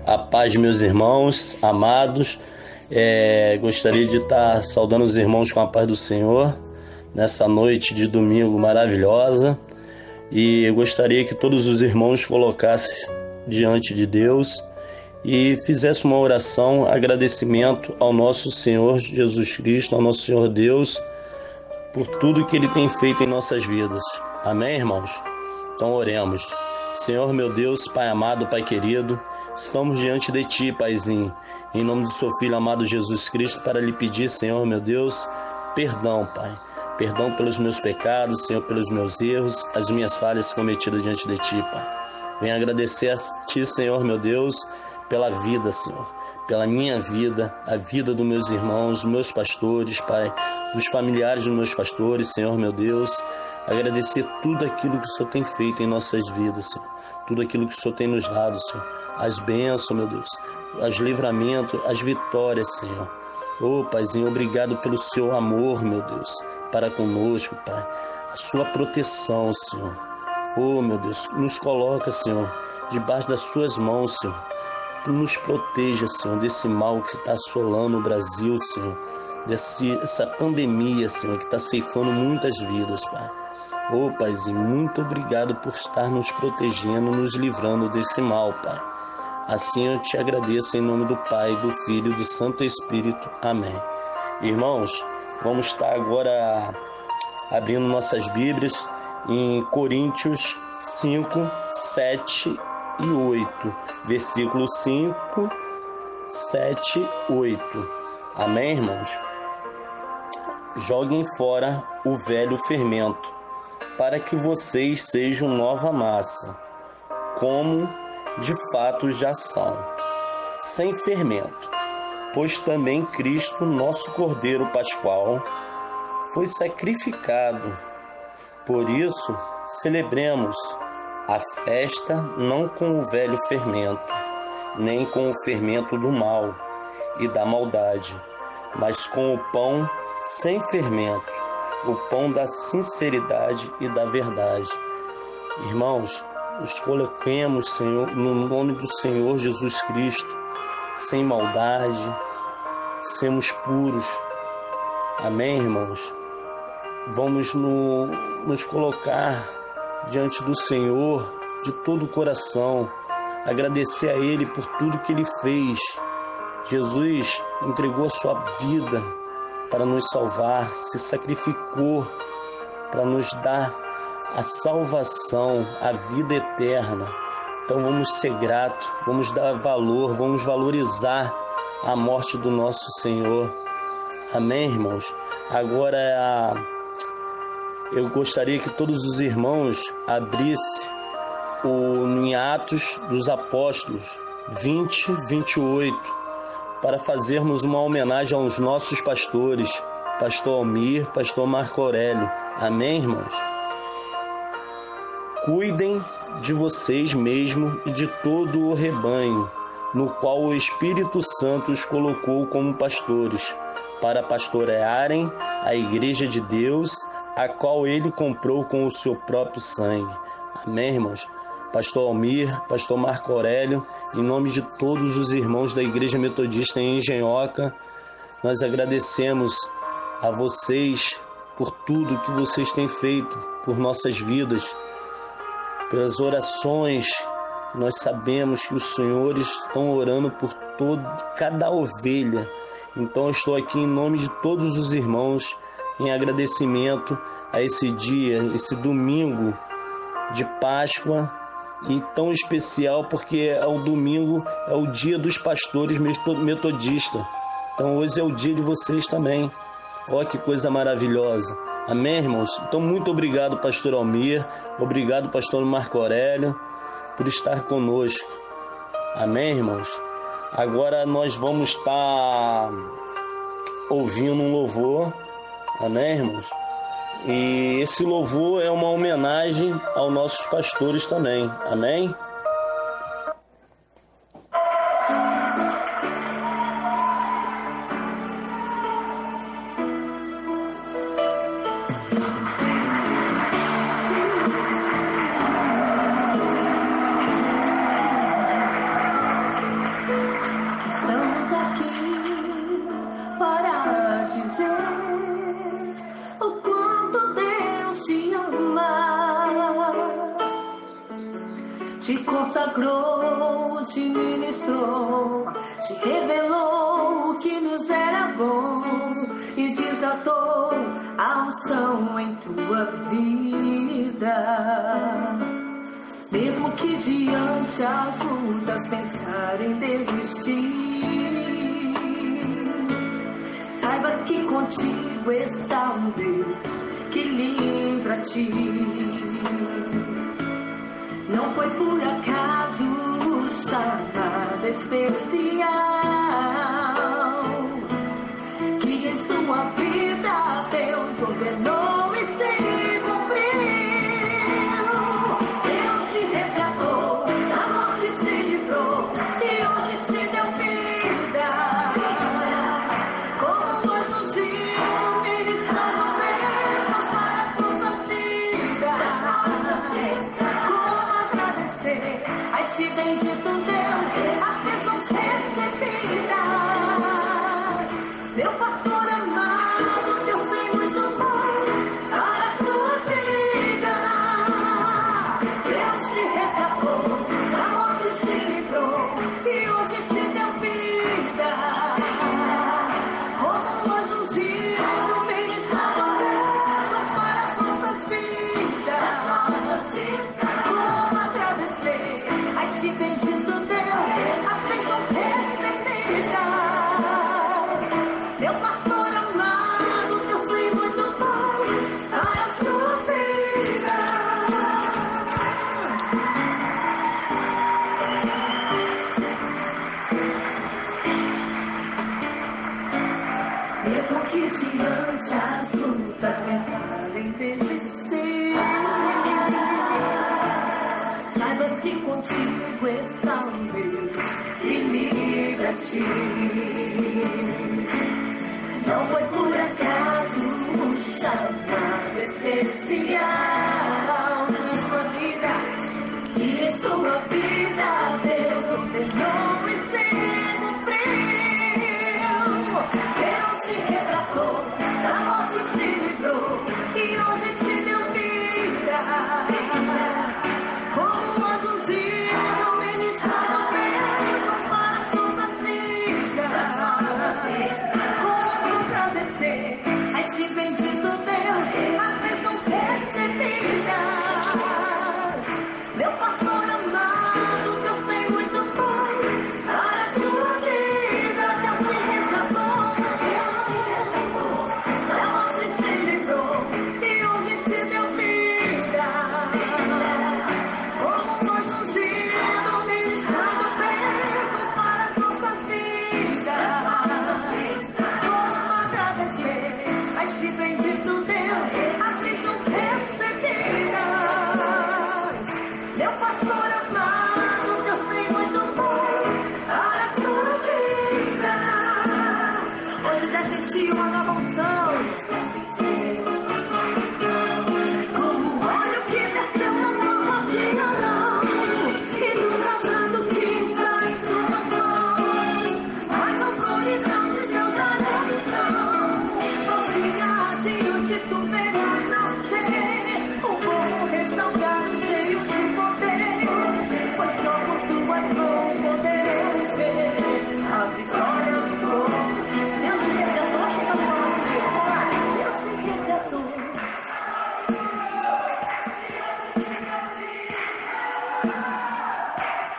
A paz, meus irmãos amados. Gostaria de estar saudando os irmãos com a paz do Senhor nessa noite de domingo maravilhosa, e eu gostaria que todos os irmãos colocassem diante de Deus e fizessem uma oração, agradecimento ao nosso Senhor Jesus Cristo, ao nosso Senhor Deus, por tudo que Ele tem feito em nossas vidas. Amém, irmãos? Então oremos. Senhor meu Deus, Pai amado, Pai querido, estamos diante de Ti, Paizinho, em nome do Seu Filho amado Jesus Cristo, para lhe pedir, Senhor meu Deus, perdão, Pai. Perdão pelos meus pecados, Senhor, pelos meus erros, as minhas falhas cometidas diante de Ti, Pai. Venho agradecer a Ti, Senhor meu Deus, pela vida, Senhor, pela minha vida, a vida dos meus irmãos, dos meus pastores, Pai, dos familiares dos meus pastores, Senhor meu Deus. Agradecer tudo aquilo que o Senhor tem feito em nossas vidas, Senhor. Tudo aquilo que o Senhor tem nos dado, Senhor. As bênçãos, meu Deus. Os livramentos, as vitórias, Senhor. Oh, Paizinho, obrigado pelo Seu amor, meu Deus, para conosco, Pai. A Sua proteção, Senhor. Oh, meu Deus, nos coloca, Senhor, debaixo das Suas mãos, Senhor. Nos proteja, Senhor, desse mal que está assolando o Brasil, Senhor. Dessa pandemia, Senhor, que está ceifando muitas vidas, Pai. Oh, Paizinho, muito obrigado por estar nos protegendo, nos livrando desse mal, Pai. Assim eu te agradeço em nome do Pai, do Filho e do Santo Espírito. Amém. Irmãos, vamos estar agora abrindo nossas Bíblias em Coríntios 5, 7 e 8. Versículo 5, 7, 8. Amém, irmãos? Joguem fora o velho fermento, para que vocês sejam nova massa, como de fato já são, sem fermento, pois também Cristo, nosso Cordeiro Pascual, foi sacrificado. Por isso, celebremos a festa não com o velho fermento, nem com o fermento do mal e da maldade, mas com o pão sem fermento, o pão da sinceridade e da verdade. Irmãos, nos coloquemos, Senhor, no nome do Senhor Jesus Cristo, sem maldade, sermos puros. Amém, irmãos? Vamos nos colocar diante do Senhor de todo o coração, agradecer a Ele por tudo que Ele fez. Jesus entregou a sua vida para nos salvar, se sacrificou para nos dar a salvação, a vida eterna. Então vamos ser gratos, vamos dar valor, vamos valorizar a morte do nosso Senhor. Amém, irmãos? Agora eu gostaria que todos os irmãos abrissem em Atos dos Apóstolos 20, 28, para fazermos uma homenagem aos nossos pastores, pastor Almir, pastor Marco Aurélio. Amém, irmãos? Cuidem de vocês mesmos e de todo o rebanho, no qual o Espírito Santo os colocou como pastores, para pastorearem a igreja de Deus, a qual Ele comprou com o seu próprio sangue. Amém, irmãos? Pastor Almir, pastor Marco Aurélio, em nome de todos os irmãos da Igreja Metodista em Engenhoca, nós agradecemos a vocês por tudo que vocês têm feito por nossas vidas, pelas orações. Nós sabemos que os senhores estão orando por cada ovelha. Então eu estou aqui em nome de todos os irmãos, em agradecimento a esse dia, esse domingo de Páscoa, e tão especial porque é o domingo, é o dia dos pastores metodistas. Então hoje é o dia de vocês também. Olha que coisa maravilhosa. Amém, irmãos? Então muito obrigado, pastor Almir, obrigado, pastor Marco Aurélio, por estar conosco. Amém, irmãos? Agora nós vamos estar ouvindo um louvor. Amém, irmãos? E esse louvor é uma homenagem aos nossos pastores também. Amém? consagrou, te ministrou, te revelou o que nos era bom e desatou a unção em tua vida. Mesmo que diante as lutas pensar em desistir, saibas que contigo está um Deus que livra-te. Não foi por acaso chamada especial que em sua vida Deus ordenou e se cumpriu. Deus te resgatou, da morte te livrou e hoje te deu vida. Como nós nos vimos ministrando bênçãos para as nossas vidas. Como agradecer a esse bendito Deus, as bênçãos recebidas. Meu pastor amado, Deus tem muito bom para a sua vida. Deus te resgatou, da morte te livrou e hoje te deu vida. Como nós ungido, ministrando bênçãos para as nossas vidas. Como agradecer a esse bendito Deus, as bênçãos recebidas. Meu pastor amado, Deus tem muito bom para a sua vida. Mesmo que diante as lutas pensar em desistir, saibas que contigo está um Deus que livra-te. Não foi por acaso um chamado especial na sua vida, e em sua vida Deus ordenou e se cumpriu. Deus te resgatou, da morte te livrou e hoje te deu vida. Como nós ungido, ministrando bênçãos para as nossas vidas. Como agradecer a este bendito Deus, as bênçãos recebidas. Meu pastor amado, Deus tem muito bom para a sua vida. Deus te resgatou, da morte te livrou e hoje te deu vida. Como nós ungido, ministrando bênçãos para as nossas vidas. Como agradecer a este bendito Deus, as bênçãos recebidas. Meu pastor amado, Deus tem muito bom para a sua vida. Hoje deve sentir uma nova unção, como o óleo que desceu na nova de Arão, e nunca achando que está em tuas mãos. Mas a autoridade de Deus dará então. Prossiga adiante, tu verás nascer um povo restaurado, cheio de poder. Pois só por tuas mãos poderemos ver a vitória do povo. Deus te resgatou, chega as mãos, vamos lá. Deus te resgatou.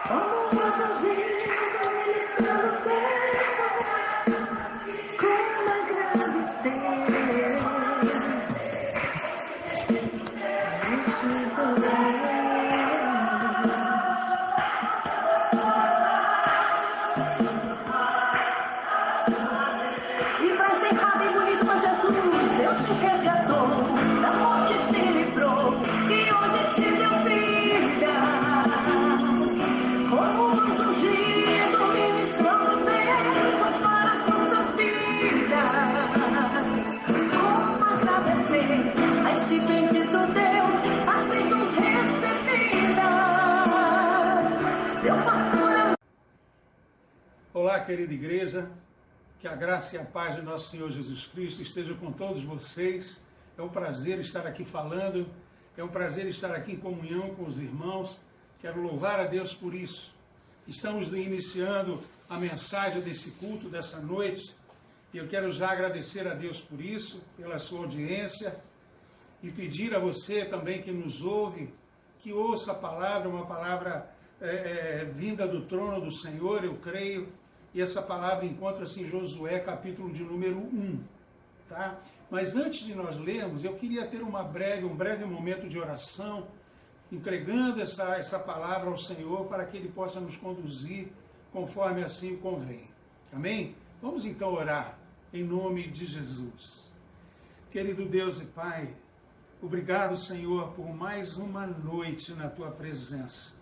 Como nós ungidos, ministrando bênçãos, como agradecer. E vai ser bem bonito pra Jesus. Deus te resgatou, da morte te livrou e hoje te deu vida. Como nós ungido, ministrando bênçãos para as nossas vidas. Como agradecer a esse bendito Deus, as bênçãos recebidas. Meu pastor amado. Olá, querida igreja, que a graça e a paz de nosso Senhor Jesus Cristo estejam com todos vocês. É um prazer estar aqui falando, é um prazer estar aqui em comunhão com os irmãos. Quero louvar a Deus por isso. Estamos iniciando a mensagem desse culto, dessa noite, e eu quero já agradecer a Deus por isso, pela sua audiência, e pedir a você também que nos ouve, que ouça a palavra, uma palavra vinda do trono do Senhor, eu creio, e essa palavra encontra-se em Josué, capítulo de número 1. Tá? Mas antes de nós lermos, eu queria ter um breve momento de oração, entregando essa palavra ao Senhor para que Ele possa nos conduzir conforme assim convém. Amém? Vamos então orar em nome de Jesus. Querido Deus e Pai, obrigado, Senhor, por mais uma noite na Tua presença.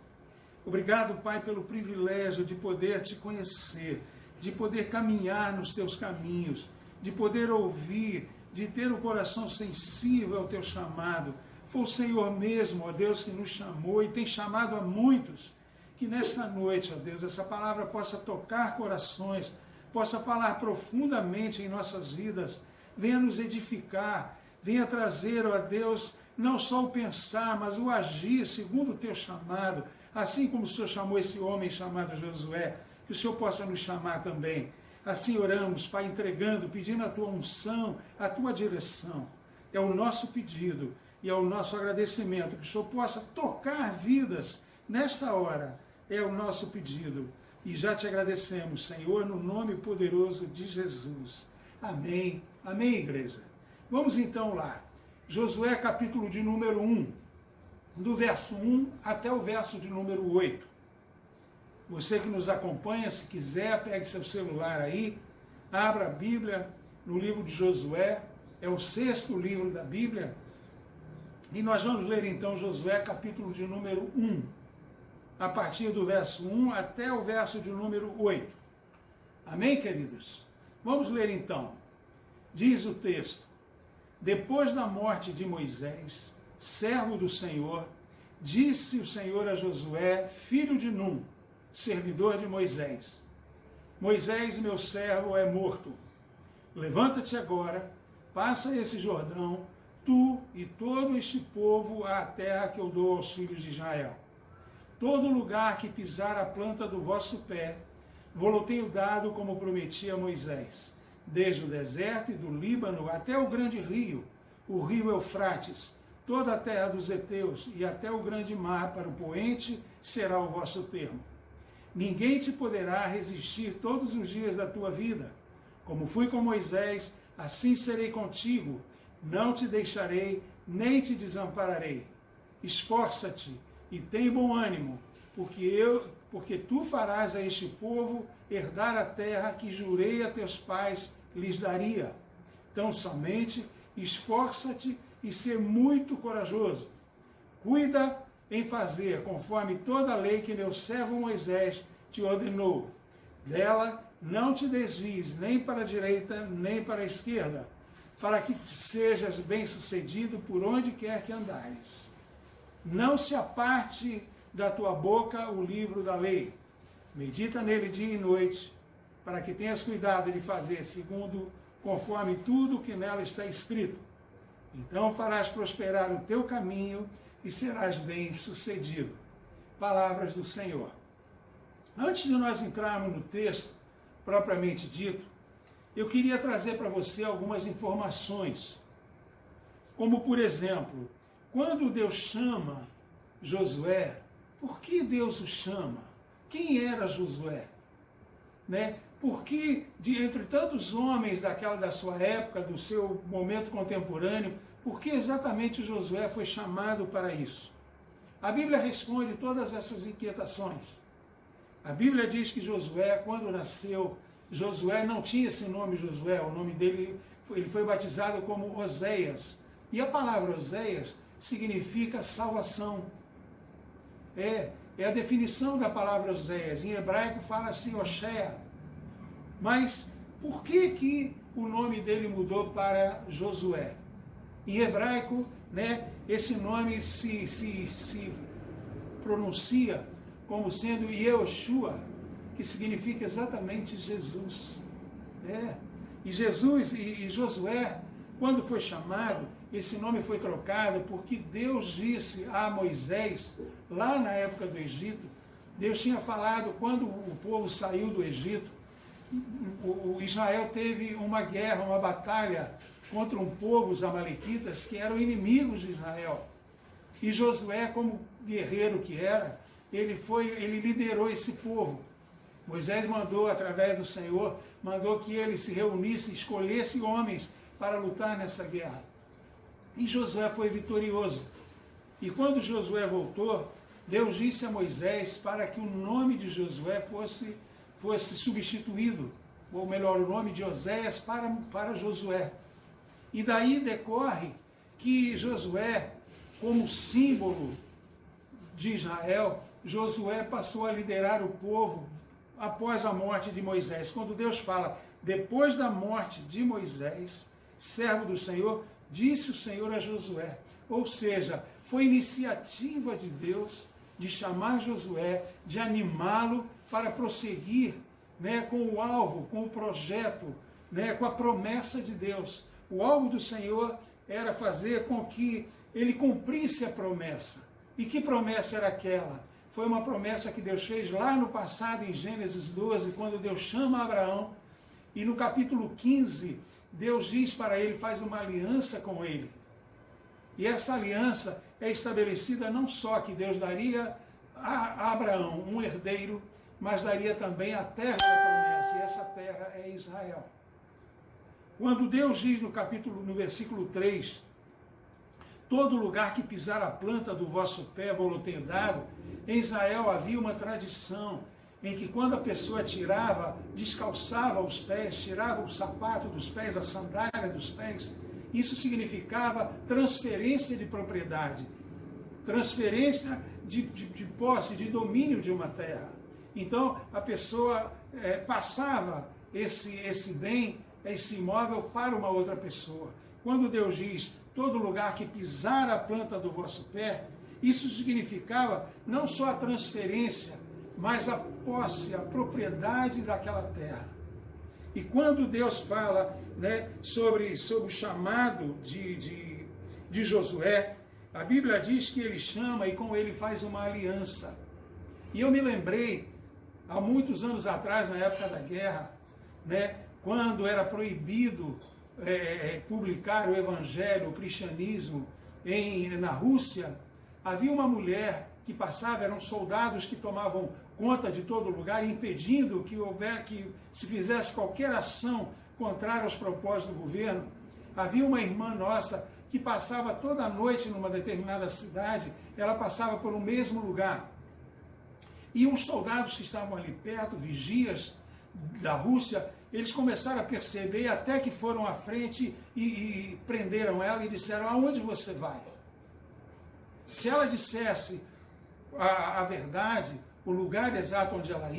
Obrigado, Pai, pelo privilégio de poder Te conhecer, de poder caminhar nos Teus caminhos, de poder ouvir, de ter o coração sensível ao Teu chamado. Foi o Senhor mesmo, ó Deus, que nos chamou e tem chamado a muitos. Que nesta noite, ó Deus, essa palavra possa tocar corações, possa falar profundamente em nossas vidas, venha nos edificar, venha trazer, ó Deus, não só o pensar, mas o agir segundo o Teu chamado, assim como o Senhor chamou esse homem chamado Josué, que o Senhor possa nos chamar também. Assim oramos, Pai, entregando, pedindo a Tua unção, a Tua direção. É o nosso pedido e é o nosso agradecimento, que o Senhor possa tocar vidas nesta hora. É o nosso pedido. E já Te agradecemos, Senhor, no nome poderoso de Jesus. Amém. Amém, igreja. Vamos então lá. Josué, capítulo de número 1, do verso 1 até o verso de número 8. Você que nos acompanha, se quiser, pegue seu celular aí, abra a Bíblia no livro de Josué, é o 6º livro da Bíblia, e nós vamos ler então Josué, capítulo de número 1, a partir do verso 1 até o verso de número 8. Amém, queridos? Vamos ler então. Diz o texto: depois da morte de Moisés, servo do Senhor, disse o Senhor a Josué, filho de Num, servidor de Moisés: Moisés, meu servo, é morto. Levanta-te agora, passa esse Jordão, tu e todo este povo, à terra que eu dou aos filhos de Israel. Todo lugar que pisar a planta do vosso pé, vou-lo tenho dado como prometi a Moisés, desde o deserto e do Líbano até o grande rio, o rio Eufrates, toda a terra dos heteus e até o grande mar para o poente será o vosso termo. Ninguém te poderá resistir todos os dias da tua vida. Como fui com Moisés, assim serei contigo. Não te deixarei, nem te desampararei. Esforça-te e tem bom ânimo, porque tu farás a este povo herdar a terra que jurei a teus pais lhes daria. Então somente esforça-te e ser muito corajoso. Cuida em fazer conforme toda a lei que meu servo Moisés te ordenou. Dela não te desvies nem para a direita nem para a esquerda, para que sejas bem-sucedido por onde quer que andares. Não se aparte da tua boca o livro da lei. Medita nele dia e noite, para que tenhas cuidado de fazer conforme tudo o que nela está escrito. Então farás prosperar o teu caminho e serás bem-sucedido. Palavras do Senhor. Antes de nós entrarmos no texto, propriamente dito, eu queria trazer para você algumas informações. Como, por exemplo, quando Deus chama Josué, por que Deus o chama? Quem era Josué? Né? Por que, entre tantos homens da sua época, do seu momento contemporâneo, por que exatamente Josué foi chamado para isso? A Bíblia responde todas essas inquietações. A Bíblia diz que Josué, quando nasceu, Josué não tinha esse nome Josué, o nome dele, ele foi batizado como Oséias. E a palavra Oséias significa salvação. É a definição da palavra Oséias. Em hebraico fala-se Oshea. Mas por que o nome dele mudou para Josué? Em hebraico, né, esse nome se pronuncia como sendo Yehoshua, que significa exatamente Jesus. E Jesus e Josué, quando foi chamado, esse nome foi trocado porque Deus disse a Moisés, lá na época do Egito, Deus tinha falado, quando o povo saiu do Egito, o Israel teve uma guerra, uma batalha contra um povo, os amalequitas, que eram inimigos de Israel. E Josué, como guerreiro que era, ele liderou esse povo. Moisés mandou, através do Senhor, mandou que ele se reunisse, escolhesse homens para lutar nessa guerra. E Josué foi vitorioso. E quando Josué voltou, Deus disse a Moisés para que o nome de Josué fosse substituído, ou melhor, o nome de Oséias para Josué. E daí decorre que Josué, como símbolo de Israel, Josué passou a liderar o povo após a morte de Moisés. Quando Deus fala, depois da morte de Moisés, servo do Senhor, disse o Senhor a Josué. Ou seja, foi iniciativa de Deus de chamar Josué, de animá-lo para prosseguir, né, com o alvo, com o projeto, né, com a promessa de Deus. O alvo do Senhor era fazer com que ele cumprisse a promessa. E que promessa era aquela? Foi uma promessa que Deus fez lá no passado, em Gênesis 12, quando Deus chama Abraão. E no capítulo 15, Deus diz para ele, faz uma aliança com ele. E essa aliança é estabelecida não só que Deus daria a Abraão um herdeiro, mas daria também a terra da promessa, e essa terra é Israel. Quando Deus diz no versículo 3, todo lugar que pisar a planta do vosso pé vou-lo tenho dado, em Israel havia uma tradição em que quando a pessoa descalçava os pés, tirava o sapato dos pés, a sandália dos pés, isso significava transferência de propriedade, transferência de posse, de domínio de uma terra. Então a pessoa passava esse bem, esse imóvel para uma outra pessoa. Quando Deus diz, todo lugar que pisar a planta do vosso pé, isso significava não só a transferência, mas a posse, a propriedade daquela terra. E quando Deus fala, né, sobre o chamado de Josué, a Bíblia diz que ele chama e com ele faz uma aliança. E eu me lembrei, há muitos anos atrás, na época da guerra, né, quando era proibido publicar o evangelho, o cristianismo na Rússia, havia uma mulher que passava, eram soldados que tomavam conta de todo lugar, impedindo que se fizesse qualquer ação contrária aos propósitos do governo. Havia uma irmã nossa que passava toda noite numa determinada cidade, ela passava pelo mesmo lugar. E os soldados que estavam ali perto, vigias da Rússia, eles começaram a perceber, até que foram à frente e prenderam ela e disseram, aonde você vai? Se ela dissesse a verdade, o lugar exato onde ela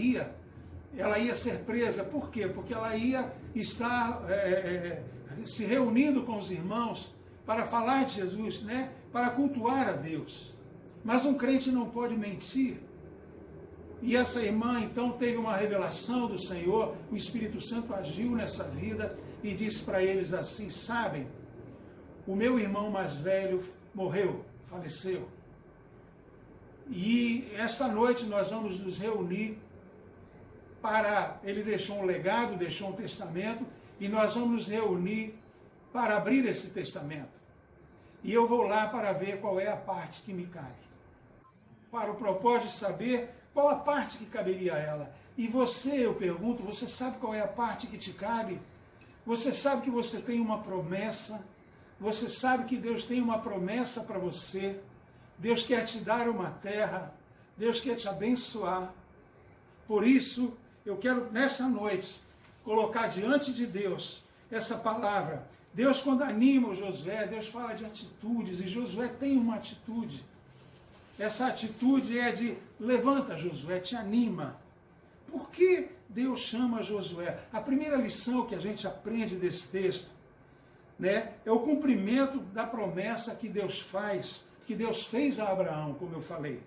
ia ser presa. Por quê? Porque ela ia estar se reunindo com os irmãos para falar de Jesus, né? Para cultuar a Deus. Mas um crente não pode mentir. E essa irmã então teve uma revelação do Senhor, o Espírito Santo agiu nessa vida e disse para eles assim, sabem, o meu irmão mais velho morreu, faleceu. E esta noite nós vamos nos reunir ele deixou um legado, deixou um testamento, e nós vamos nos reunir para abrir esse testamento. E eu vou lá para ver qual é a parte que me cabe. Para o propósito de saber qual a parte que caberia a ela. E você, eu pergunto, você sabe qual é a parte que te cabe? Você sabe que você tem uma promessa? Você sabe que Deus tem uma promessa para você? Deus quer te dar uma terra, Deus quer te abençoar. Por isso, eu quero nessa noite colocar diante de Deus essa palavra. Deus, quando anima o Josué, Deus fala de atitudes, e Josué tem uma atitude. Essa atitude é de levanta, Josué, te anima. Por que Deus chama Josué? A primeira lição que a gente aprende desse texto, né, é o cumprimento da promessa que Deus fez a Abraão, como eu falei.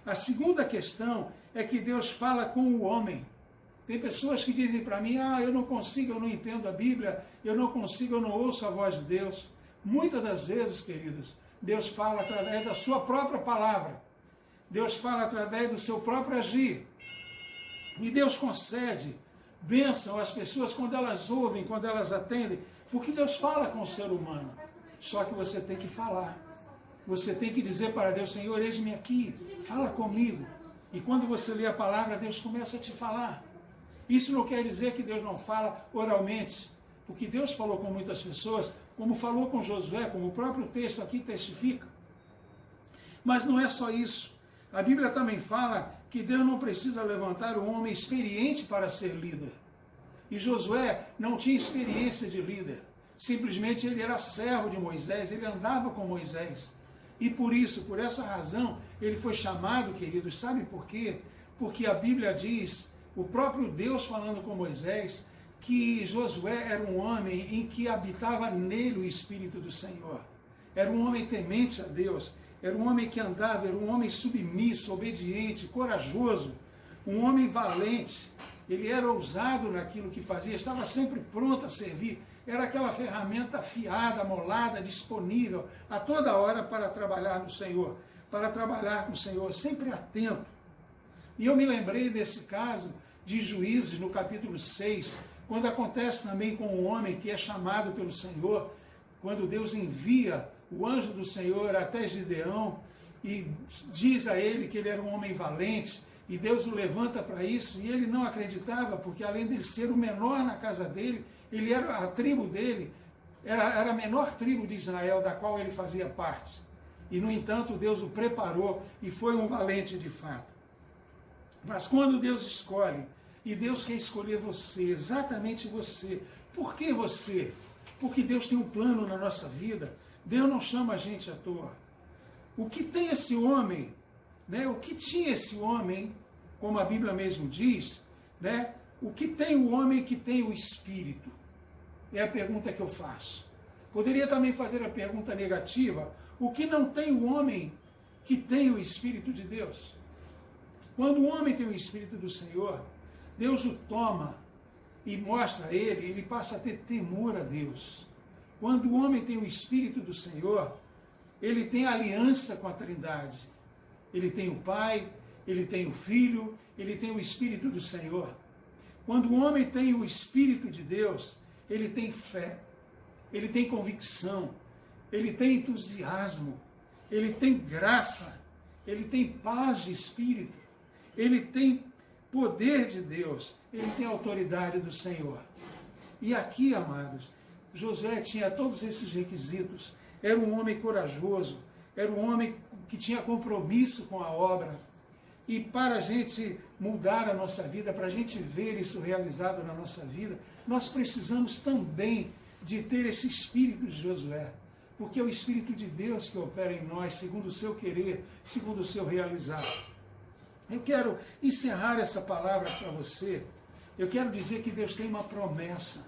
A segunda questão é que Deus fala com o homem. Tem pessoas que dizem para mim, eu não consigo, eu não entendo a Bíblia, eu não consigo, eu não ouço a voz de Deus. Muitas das vezes, queridos, Deus fala através da sua própria palavra. Deus fala através do seu próprio agir. E Deus concede bênção às pessoas quando elas ouvem, quando elas atendem, porque Deus fala com o ser humano. Só que você tem que falar. Você tem que dizer para Deus, Senhor, eis-me aqui, fala comigo. E quando você lê a palavra, Deus começa a te falar. Isso não quer dizer que Deus não fala oralmente, porque Deus falou com muitas pessoas, como falou com Josué, como o próprio texto aqui testifica. Mas não é só isso. A Bíblia também fala que Deus não precisa levantar um homem experiente para ser líder. E Josué não tinha experiência de líder. Simplesmente ele era servo de Moisés, ele andava com Moisés. E por isso, por essa razão, ele foi chamado, queridos, sabe por quê? Porque a Bíblia diz, o próprio Deus falando com Moisés, que Josué era um homem em que habitava nele o Espírito do Senhor. Era um homem temente a Deus, era um homem que andava, era um homem submisso, obediente, corajoso, um homem valente. Ele era ousado naquilo que fazia, estava sempre pronto a servir. Era aquela ferramenta afiada, molada, disponível a toda hora para trabalhar no Senhor, para trabalhar com o Senhor, sempre atento. E eu me lembrei desse caso de Juízes, no capítulo 6, quando acontece também com um homem que é chamado pelo Senhor, quando Deus envia o anjo do Senhor até Gideão e diz a ele que ele era um homem valente, e Deus o levanta para isso, e ele não acreditava, porque além de ser o menor na casa dele, ele era, a tribo dele era a menor tribo de Israel, da qual ele fazia parte. E, no entanto, Deus o preparou e foi um valente de fato. Mas quando Deus escolhe, e Deus quer escolher você, exatamente você. Por que você? Porque Deus tem um plano na nossa vida. Deus não chama a gente à toa. O que tem esse homem, né? O que tinha esse homem, como a Bíblia mesmo diz, né? O que tem o homem que tem o Espírito? É a pergunta que eu faço. Poderia também fazer a pergunta negativa. O que não tem o homem que tem o Espírito de Deus? Quando o homem tem o Espírito do Senhor, Deus o toma e mostra a ele, ele passa a ter temor a Deus. Quando o homem tem o Espírito do Senhor, ele tem aliança com a Trindade. Ele tem o Pai, ele tem o Filho, ele tem o Espírito do Senhor. Quando o homem tem o Espírito de Deus, ele tem fé, ele tem convicção, ele tem entusiasmo, ele tem graça, ele tem paz de espírito, ele tem poder de Deus, ele tem autoridade do Senhor. E aqui, amados, Josué tinha todos esses requisitos. Era um homem corajoso, era um homem que tinha compromisso com a obra. E para a gente mudar a nossa vida, para a gente ver isso realizado na nossa vida, nós precisamos também de ter esse espírito de Josué. Porque é o Espírito de Deus que opera em nós, segundo o seu querer, segundo o seu realizar. Eu quero encerrar essa palavra para você. Eu quero dizer que Deus tem uma promessa.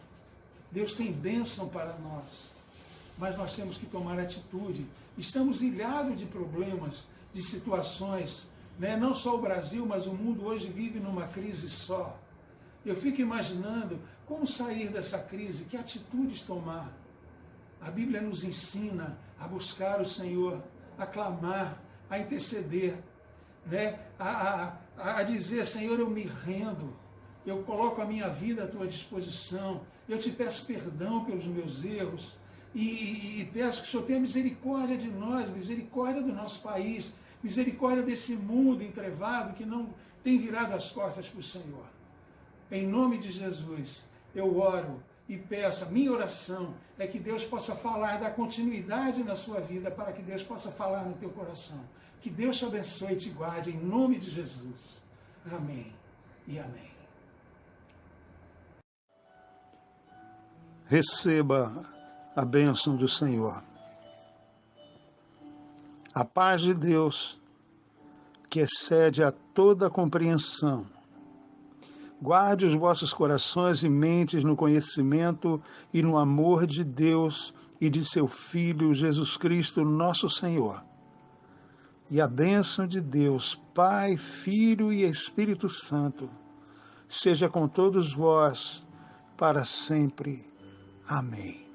Deus tem bênção para nós. Mas nós temos que tomar atitude. Estamos ilhados de problemas, de situações, né? Não só o Brasil, mas o mundo hoje vive numa crise só. Eu fico imaginando como sair dessa crise, que atitudes tomar. A Bíblia nos ensina a buscar o Senhor, a clamar, a interceder, né? a dizer, Senhor, eu me rendo, eu coloco a minha vida à tua disposição, eu te peço perdão pelos meus erros e peço que o Senhor tenha misericórdia de nós, misericórdia do nosso país, misericórdia desse mundo entrevado que não tem virado as costas para o Senhor. Em nome de Jesus, eu oro e peço, a minha oração é que Deus possa falar da continuidade na sua vida, para que Deus possa falar no teu coração. Que Deus te abençoe e te guarde, em nome de Jesus. Amém e amém. Receba a bênção do Senhor. A paz de Deus, que excede a toda compreensão, guarde os vossos corações e mentes no conhecimento e no amor de Deus e de seu Filho Jesus Cristo, nosso Senhor. E a bênção de Deus, Pai, Filho e Espírito Santo, seja com todos vós, para sempre. Amém.